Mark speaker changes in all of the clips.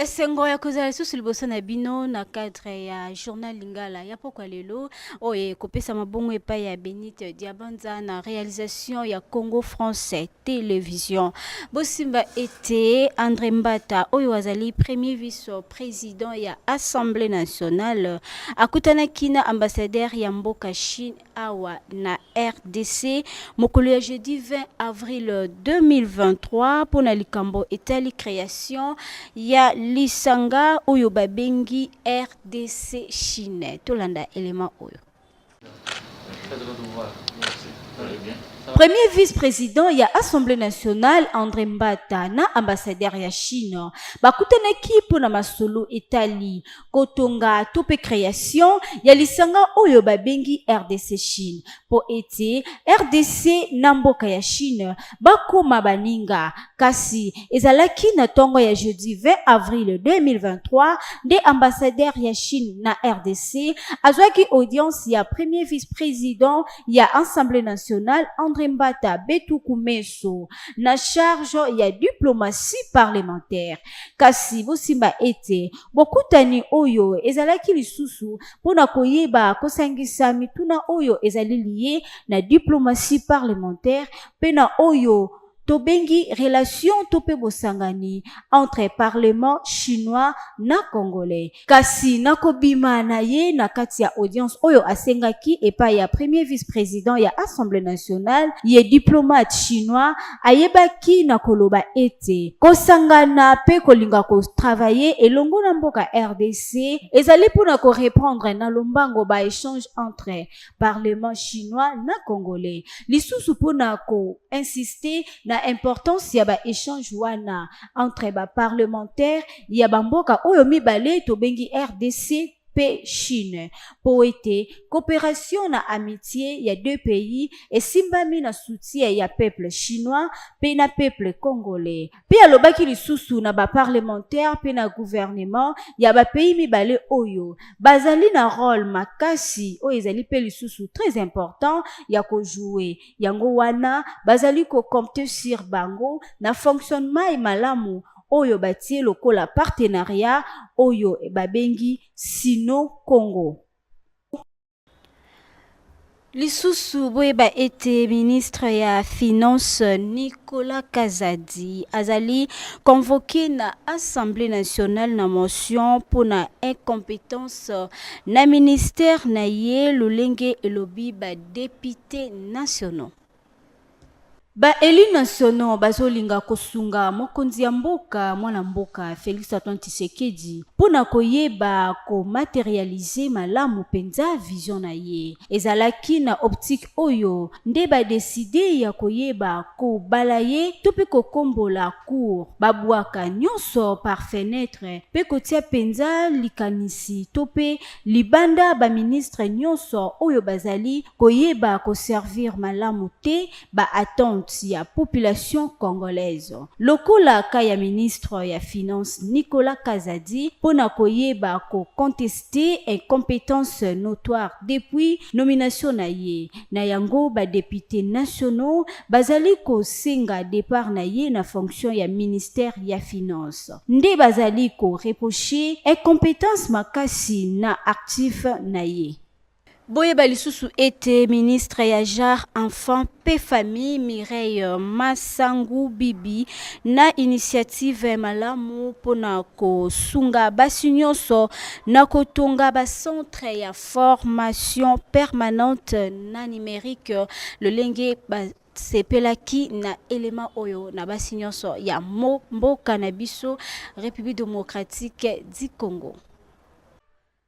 Speaker 1: Esengo ya kozala lisusu liboso na bino na cadre ya journal Lingala ya pokwa lelo oye kopesa mabongo epai ya Benite Diabanza na réalisation ya Congo Français Télévision. Bosimba ete André Mbata oyo azali premier vice-président ya Assemblée nationale akutanaki na ambassadeur ya mboka Chine awa na RDC mokolo ya jeudi 20 avril 2023 pona likambo etali création ya lisanga oyo babengi RDC Chine. Tolanda élément oyo. Premier vice-président ya Assemblée nationale André Mbata na ambassadeur ya Chine bakutanaki pona masolo etali kotonga tope création ya lisanga oyo babengi RDC Chine po ete RDC na mboka ya Chine bakoma baninga kasi ezalaki na tongo ya jeudi 20 avril 2023 nde ambassadeur ya Chine na RDC azwaki audience ya premier vice-président ya Assemblée nationale André Mbata Betuku Meso na charge ya diplomatie parlementaire. Kasi bosimba ete bokutani oyo ezalaki lisusu pona koyeba kosangisa mituna oyo ezali lié na diplomatie parlementaire pena oyo tobengi relation tope bosangani entre parlement chinois na congolais. Kasi nakobima na ye na kati ya audience oyo asengaki epai ya premier vice-président ya Assemblée nationale ye diplomate chinois ayebaki na koloba ete kosangana pe kolinga ko travailler elongo na mboka RDC ezali pona ko répondre na lombango ba échange entre parlement chinois na congolais. Lisusu pona ko insister na importance ya ba échange wana entre ba parlementaire ya bamboka oyo mibale tobengi RDC pe Chine po ete coopération na amitié ya deux pays esimbami na soutien ya peuple chinois pe na peuple congolais pe alobaki lisusu na ba parlementaire pe na gouvernement ya ba pays mibale oyo bazali na rôle makasi oyo ezali pe lisusu très important ya ko jouer yango wana bazali ko compter sur bango na fonctionnement malamu oyo batie lokola partenariat oyo babengi Sino Congo. Lisusu boyeba ete ministre ya finance Nicolas Kazadi azali convoqué na Assemblée nationale na motion pour na incompétence na ministère na ye lolenge elobi ba député nationaux. Ba élu nationaux bazolinga kosunga mokonzi ya mboka mwana mboka Félix Antoine Tshisekedi pona koyeba ko matérialiser malamu penza vision na ye ezalaki na optique oyo nde ba décider ya koyeba ko balaye tope ko kombola cour babwaka nyonso par fenêtre pe kotia penza likanisi tope libanda ba ministre nyonso oyo bazali koyeba ko servir malamu te ba attente ya population congolaise. Lokola kaya ministre ya finance Nicolas Kazadi pona koyeba ko contester incompétence notoire depuis nomination na ye na yango ba députés nationaux bazali ko senga départ na ye na fonction ya ministère ya finance nde bazali ko reprocher incompétence makasi na actif na ye. Boyeba lisusu ete ministre ya Jar enfant pe famille Mireille Masangu Bibi na initiative malamu pona ko sunga basi nyonso na kotonga ba centre ya formation permanente na numérique lolenge ba sepelaki na élément oyo na basi nyonso ya mboka na biso République démocratique du Congo.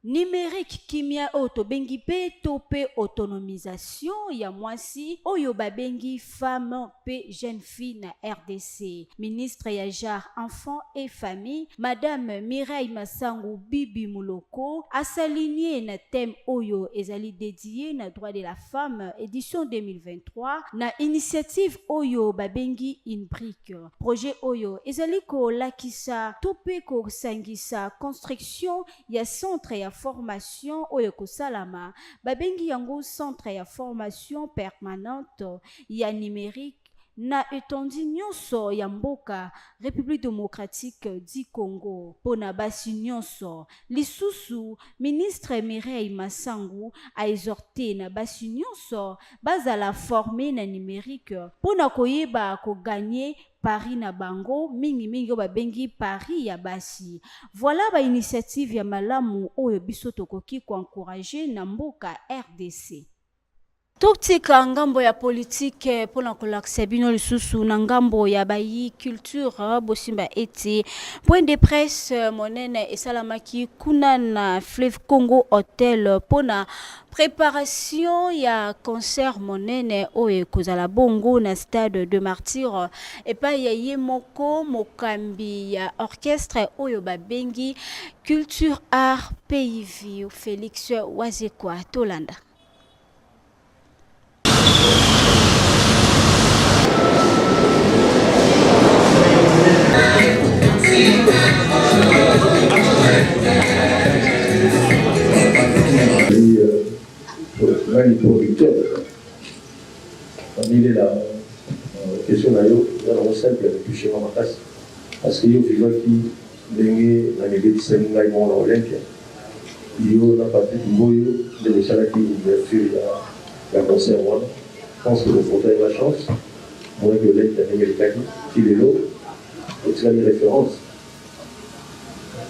Speaker 1: Numérique kimia oyo bengi pe tope autonomisation ya mwasi oyo babengi femme pe jeune fille na RDC. Ministre ya Jar enfant et famille Madame Mireille Masangu Bibi Muloko a s'aligné na thème oyo ezali dédié na droit de la femme édition 2023 na initiative oyo babengi Inbrique. Projet oyo ezali ko lakisa tope ko sangisa construction ya centre ya formation oyo kosalama babengi yango centre ya formation permanente ya numérique na etondi nyonso ya mboka République démocratique du Congo pona basi nyonso. Lisusu ministre Mireille Massangu a exhorté na basi nyonso bazala formé na numérique pona koyeba ko gagner Paris na bango mingi mingi oyo babengi Paris ya basi. Voilà ba initiative ya malamu oyo biso tokoki ko encourager na mboka RDC. Totika ngambo ya politique pona kolakisa bino lisusu na ngambo ya bayi culture bosimba eti point de presse monene esalamaki kuna na Fleuve Congo Hotel pona préparation ya concert monene oyo kozala bongo na stade de Martyrs epai ya ye moko mokambi ya orchestre oyo babengi Culture Art PIV Félix Wazekwa Tolanda.
Speaker 2: Les producteurs, il est la question d'ailleurs simple depuis chez Mamakas, parce qu'il y a des gens qui viennent dans les médecins dans l'Olympia. Il y a pas de moyen de les salariés ouverture la concert. Je pense que le fauteuil a la chance. Moi, je l'ai dit, il est là, et c'est une référence.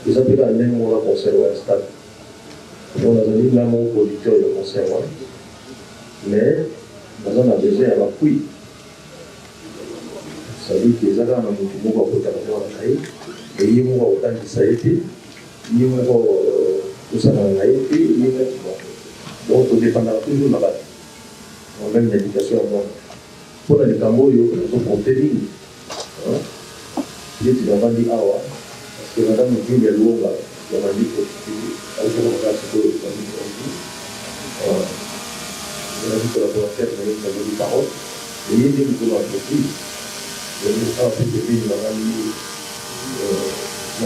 Speaker 2: Ils appellent à même mon concert à la stade. On a donné là mon producteur de concert. Mais on a besoin à l'appui. Ça veut dire que les agents ont beaucoup de temps à travailler, et ils ont autant de ça a été, ils ont tout ça dans la été, donc on dépend toujours de la base. On a même l'éducation à moi. Pour les Cambodges, ils ont compté ligne. Il y a des dire ah ouais, parce que madame me dit les lois, il y a dit que on a dit que la volontaire n'a pas de parole, et il y a des gens qui ont entreprise. Il y a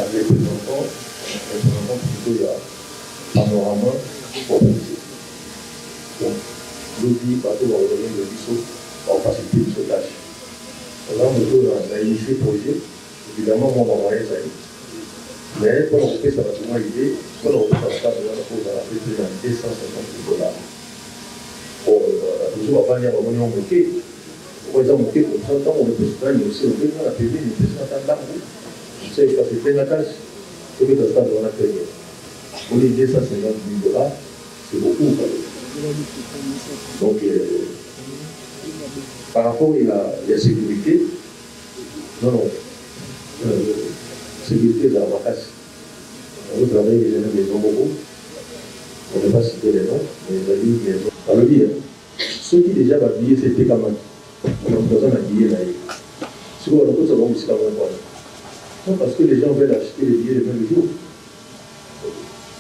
Speaker 2: des gens qui ont été représentants plutôt il y a panorama proposé. Donc, je dis, partout dans le domaine de l'ISO, on va faciliter le sautage. Là, on a initié le projet, évidemment, on va envoyer ça. Mais pour l'entreprise, ça va souvent aider. Pour l'entreprise, ça va faire dans 250 $. Bon, toujours à Pania, on est en moqué. Pour exemple, moqué, pour 30 ans, on peut se prendre aussi, on peut la payer, on peut se prendre d'argent. Je sais que c'est plein de cash, c'est que ça va la payer. Pour les 250 $, c'est beaucoup. Donc, par rapport à la sécurité, non, sécurité de la vacasse. On travaille avec les maisons beaucoup. On ne va pas citer les noms, mais les amis, les maisons. Ça veut dire, ceux qui déjà habillés, c'était quand même. On a besoin d'habiller là. Si on a besoin de c'est quand même parce que les gens veulent acheter les billets le même jour.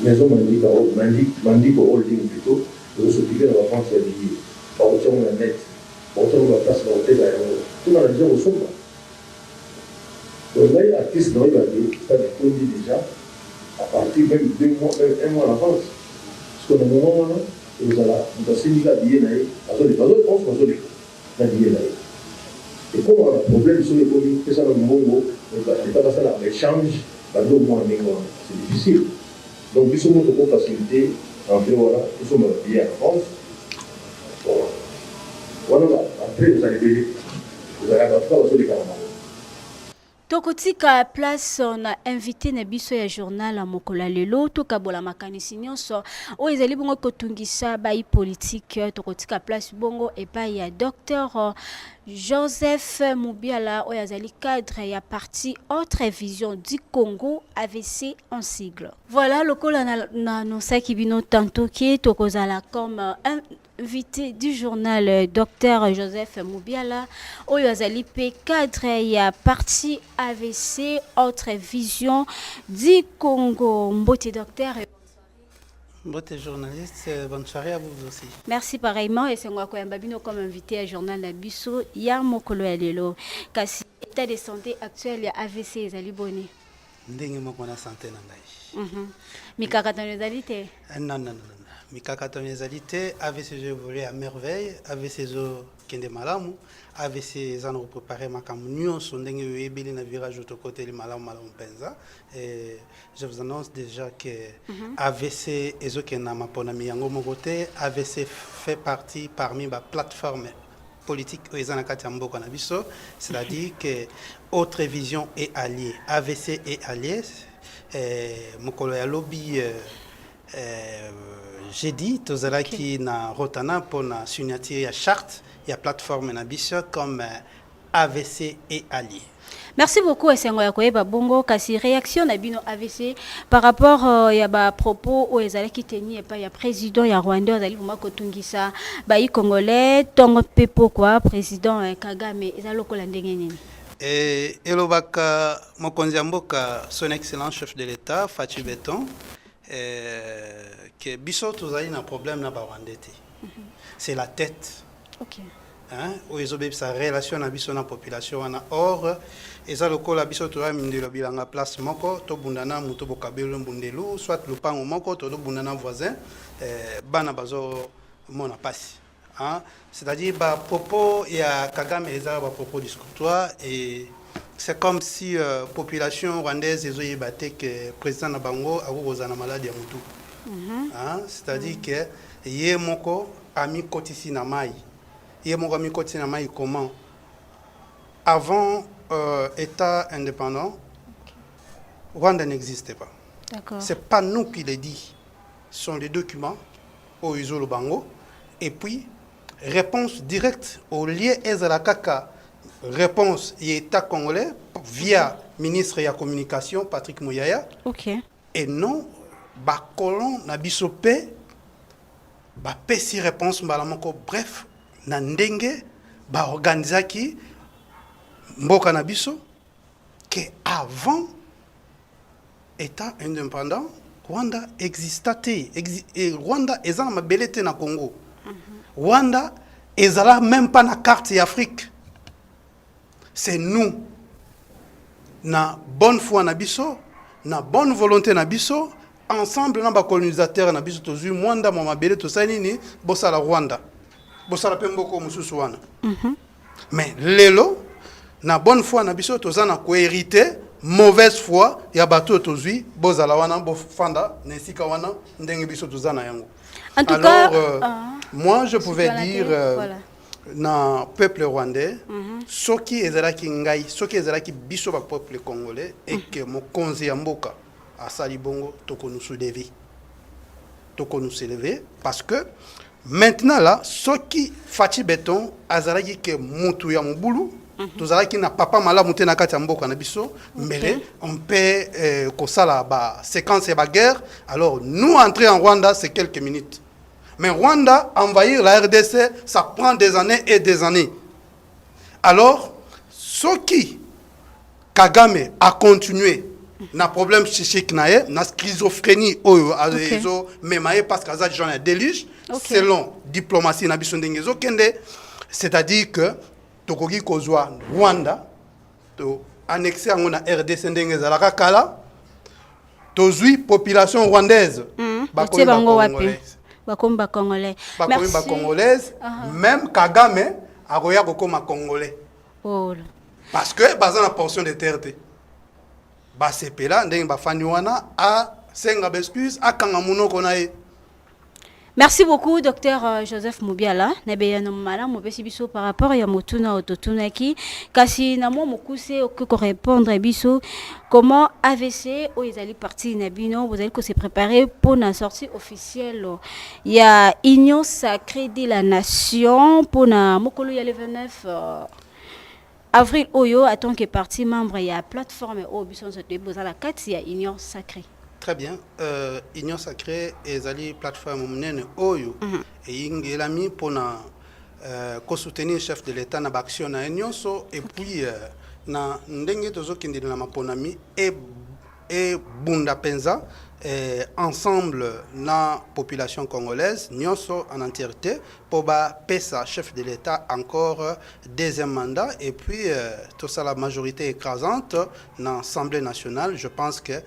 Speaker 2: Maison Mandic au holding plutôt, de s'occuper de la vente des billets. Par contre, on a net. Par contre, on va passer dans l'hôtel derrière. Tout dans la maison au sommet. Donc là, l'artiste dans le billets, ça dépend déjà, à partir même 2 mois, même 1 mois à l'avance. Parce qu'au moment là, vous allez signer la billet, à zone de France, à zone de la billet. Et comme on a un problème sur les communes, c'est ça le moment, on ne peut pas passer à l'échange, c'est difficile. Donc, nous sommes pour faciliter, en fait, voilà, nous sommes billets en France. Voilà, après, vous allez payer. Vous allez avoir 3 les carrément.
Speaker 1: Tokotika place na invité na biso ya journal à mokola lelo tokabola makanisi nyonso o ezali bongo kotungisa bai politique tokotika place bongo epai ya docteur Joseph Mubiala o yazali cadre ya parti Autre Vision du Congo AVC en sigle. Voilà lokola na annonça kibino tantôt qui tokozala comme invité du journal Dr Joseph Mubiala oyo azali pe cadre ya parti AVC Autre Vision du Congo. Mbote docteur.
Speaker 3: Mbote journaliste, bonne soirée à vous aussi.
Speaker 1: Merci pareillement et c'est moi Koyambabino comme invité à journal Nabiso ya mokolo ya lelo kasi état de santé actuel ya AVC ezali boni.
Speaker 3: ndenge moko na santé na ngai.
Speaker 1: mikakatano ezali te?
Speaker 3: Non, non, non, non. Mikakatano ezali te, AVC évolué à merveille, AVC zo kende malamu, AVC zano préparé makambo nyonso ndenge yoyebeli na virage de côté le malamu penza. Et je vous annonce déjà que AVC ezokena maponami yango moko te, AVC fait partie parmi ba plateforme politique oyo kati ya mboka na biso, c'est-à-dire que autre vision est alliée, AVC est allié. Mokolo ya lobby j'ai dit tozalaki na rotana pour na signature ya charte ya plateforme na biso comme AVC et allié.
Speaker 1: Merci beaucoup esengo ya koyeba bongo kasi réaction na bino AVC par rapport ya ba propos o ezalaki teni et pas ya président ya Rwanda azali vraiment kotungisa ba i congolais tongo pe pourquoi président Kagame ezalokola ndenge nini?
Speaker 3: Elobaka mokonzi ya mboka son excellence chef de l'État Fachi Beton que biso tozali na problème na ba Rwanda te. C'est la tête.
Speaker 1: OK.
Speaker 3: Hein, sa relation na biso na population wana or eza lokola biso toya mindelo bilanga place moko to bundana muto bokabelo mbundelu soit lupango moko to bundana voisin bana bazo mona pasi. Hein, c'est-à-dire ba propos ya Kagame eza ba propos discutoires et c'est comme si population rwandaise ezoyebate que président na bango akozana malade ya mutu. Hein, c'est-à-dire que ye moko ami kotisi na mai. Comment avant État indépendant, Rwanda n'existait pas. C'est pas nous qui le dit. Ce sont les documents au Isolo Bango. Et puis, réponse directe au lieu Ezalakaka, réponse État congolais via ministre de la communication Patrick Mouyaya. Et non, Bakolon Nabisope, Bapesi réponse Balamoko. Bref, na ndenge ba organizaki mboka na biso que avant état indépendant Rwanda existait et Rwanda ezala mabelete na Congo. Rwanda ezala même pas na carte d'Afrique. C'est nous na bonne foi na biso, na bonne volonté na biso ensemble na ba colonisateur na biso tozui mwanda mo mabele to sanini bosala Rwanda. Mais lelo na bonne foi na biso tozana ko hérité mauvaise foi ya bato tozui bozala wana bo fanda nesika wana ndenge biso tozana yango.
Speaker 1: En tout cas,
Speaker 3: moi je pouvais dire na peuple rwandais soki ezalaki ngai soki ezalaki biso ba peuple congolais et que mokonzi ya mboka asali bongo toko nous soulever parce que maintenant là, ce qui Fachi Beton, azalaki que mutu ya mubulu, tozalaki na papa mala muté na kati ya mboka na biso, mais on peut kosala ba séquence ya ba guerre. Alors nous entrer en Rwanda c'est quelques minutes. Mais Rwanda envahir la RDC, ça prend des années et des années. Alors ce qui Kagame a continué na problème psychique nae, na schizophrénie oyo azo memaye parce que azali gens délige. Selon diplomatie na biso ndenge kende, c'est-à-dire que tokoki kozwa Rwanda to annexer ngona RDC ndenge zalaka kala tozui population rwandaise
Speaker 1: bakomi ba congolais
Speaker 3: même Kagame akoya kokoma congolais parce que baza na portion de terre te ba sepela ndenge ba fani wana a senga excuse akanga munoko na ye.
Speaker 1: Merci beaucoup, Dr Joseph Mubiala. Biso par rapport à Motuna Ototunaki. Kasi namo mokuse ko répondre biso comment AVC ou ils allaient partir nabino vous allez que se préparer pour la sortie officielle. Il y a Union sacrée de la nation pour na mokolo ya le 29 avril oyo en tant que parti membre il y a plateforme au biso se déposer la carte il y a Union sacrée.
Speaker 3: Très bien. Union sacrée et Zali plateforme monene oyo et ingélami pour na soutenir le chef de l'État na action na union so et puis na ndenge tozo kindi na maponami et bunda penza ensemble la population congolaise, nyonso en entièreté, pour PESA, chef de l'État, encore deuxième mandat. Et puis, tout ça, la majorité écrasante dans l'Assemblée nationale, je pense que,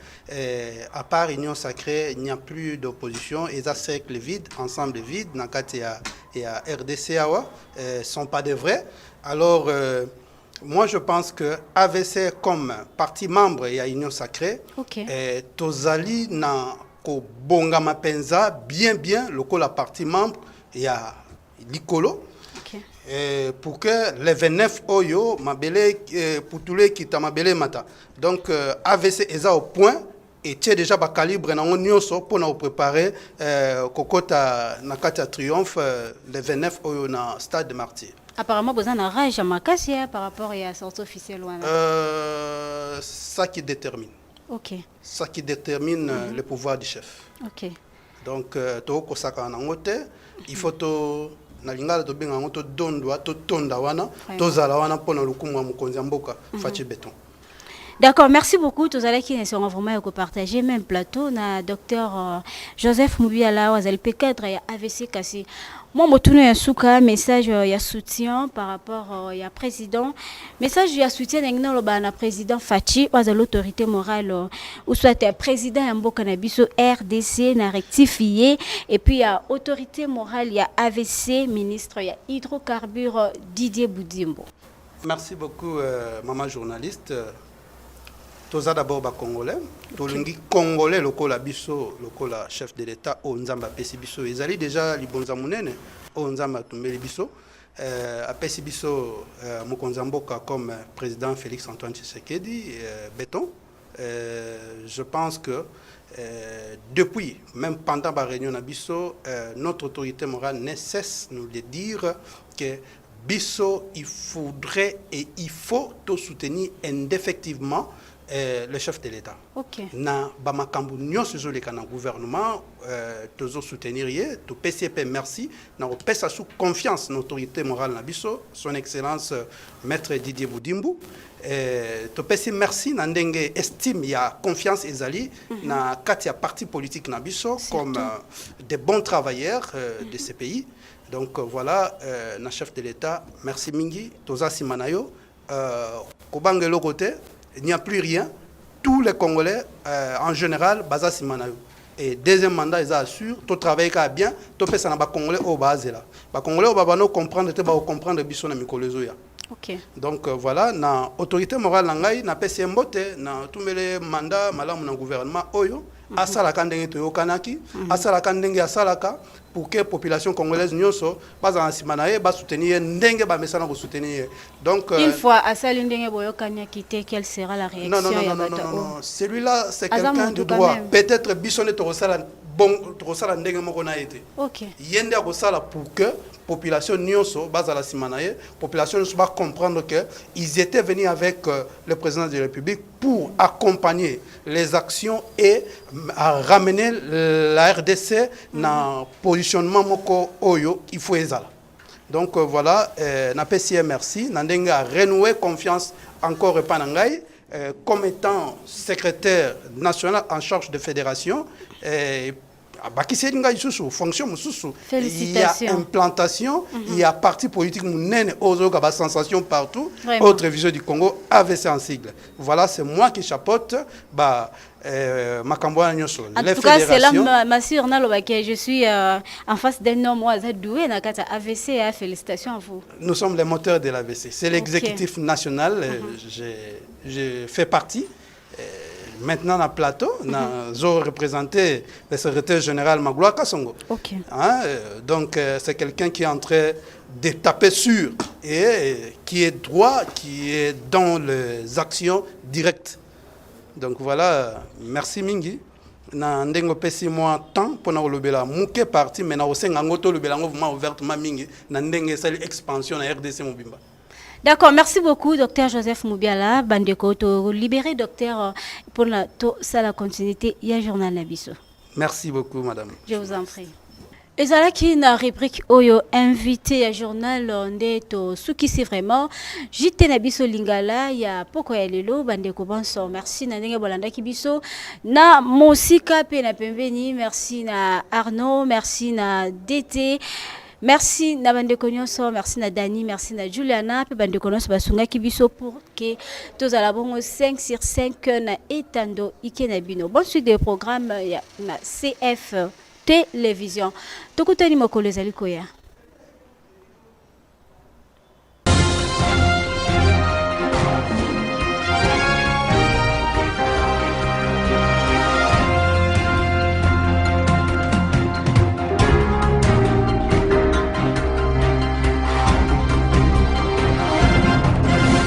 Speaker 3: à part Union Sacrée, il n'y a plus d'opposition. Et ça, cercle vide, ensemble vide, dans il y a RDC, ne sont pas des vrais. Alors, moi, je pense que AVC, comme parti membre, il y a Union Sacrée, Tozali na ko bonga mapenza bien la partie membre, il y a Likolo. Pour que les 29 Oyo, mabele, pour tous les qui t'a mabele mata. Donc, AVC est au point. Et tu es déjà bas calibre na onyoso pour nous préparer kokota na kata triomphe le 29 Oyo na stade de Martyr.
Speaker 1: Apparemment, vous avez un rage à Makassi par rapport à la sortie officielle.
Speaker 3: Ça qui détermine.
Speaker 1: Ok.
Speaker 3: Ça qui détermine le pouvoir du chef.
Speaker 1: Ok.
Speaker 3: Donc, il faut que na lingala to benga ngoto dondwa to tonda wana to zala wana pona lukumu wa mukonzi mboka fachi béton.
Speaker 1: D'accord, merci beaucoup. Tous allez qui seront vraiment partager même plateau na docteur Joseph Mubiala Wazalpe cadre ya AVC Kassi. Moi motuno ya suka message ya soutien par rapport ya président message ya soutien ngina loba na président Fachi wa l'autorité morale ou soit président ya mboka na biso RDC na rectifier et puis ya autorité morale ya AVC ministre ya hydrocarbures Didier Boudimbo.
Speaker 3: Merci beaucoup maman journaliste. Toza d'abord ba congolais, tolingi congolais lokola biso lokola chef de l'État o nzamba pesi biso ezali déjà libonza munene o nzamba tumbeli biso apesi biso mokonza mboka comme président Félix Antoine Tshisekedi béton. Je pense que depuis même pendant la réunion na biso notre autorité morale ne cesse nous de dire que biso il faudrait et il faut tout soutenir indéfectiblement le chef de l'État. Na bamakambu nyonso zoleka na gouvernement tozo soutenir ye to PCP merci na pesa sous confiance l'autorité morale na biso son excellence maître Didier Boudimbo to pesi merci na ndenge estime ya confiance ezali na kati ya parti politique na biso comme des bons travailleurs de ce pays. Donc voilà na chef de l'État merci mingi toza simanayo kobangelo côté. Il n'y a plus rien. Tous les Congolais, en général, basent sur Manayo. Et deuxième mandat, ils assurent, tout travail bien, tout fait ça dans les Congolais au base là. Les Congolais au bas comprendre, tu vas comprendre biso na mikolezoya.
Speaker 1: Ok.
Speaker 3: Donc voilà, na autorité morale nangai, na PCMbote, na tous les mandats, malamu na gouvernement oyo, asala kandenge to yokanaki, asala kandenge asalaka pour que la population congolaise nyonso pas en simanaye ba soutenir ndenge ba mesana ko soutenir. Donc
Speaker 1: une fois asala ndenge boyokanya quitté, quelle sera la réaction?
Speaker 3: Non. Celui-là c'est quelqu'un de droit. Peut-être bisonne to sala bon to sala ndenge moko na été.
Speaker 1: OK.
Speaker 3: Yende ko sala pour que population nyonso base la simanaye, population nyonso va comprendre que ils étaient venus avec le président de la République pour accompagner les actions et à ramener la RDC dans positionnement moko oyo il faut ezala. Donc voilà, na PCA merci, nandenga renouer confiance encore panangai comme étant secrétaire national en charge de fédération. Fonction il y a implantation, il y a parti politique, sensation partout. Autre vision du Congo, AVC en sigle. Voilà, c'est moi qui chapeaute. En tout
Speaker 1: cas, c'est là ma sœur je suis en face d'un homme doué dans AVC. Félicitations à vous.
Speaker 3: Nous sommes les moteurs de l'AVC. C'est l'exécutif national. Je fais partie. Maintenant, dans le plateau, nous avons représenté le secrétaire général Magloa Kassongo. Donc, c'est quelqu'un qui est en train de taper sur et qui est droit, qui est dans les actions directes. Donc, voilà, merci Mingi. Na ndengo pesi moi temps pour na lobela muke parti mais na osenga ngoto lobela mouvement ouvertement mingi na ndenge sali expansion na RDC Mobimba.
Speaker 1: D'accord, merci beaucoup, docteur Joseph Mubiala. Bandeko, to libéré, docteur, pour la continuité. Il y a un journal Nabiso.
Speaker 3: Merci beaucoup, madame.
Speaker 1: Je vous en prie. ezalaki na rubrique oyo invité à journal ndeto suki c'est vraiment jité na biso lingala ya poko ya lelo bandeko bonso merci na ndenge bolandaki biso na mosika pe na pembeni merci na Arnaud merci na DT merci na bandeko nyonso merci na Dani merci na Juliana pe bandeko nyonso basungaki biso pour que tozala bongo 5 sur 5 na etando ike na bino bonne suite de programme ya na CF télévision tokutani mokolo ezali koya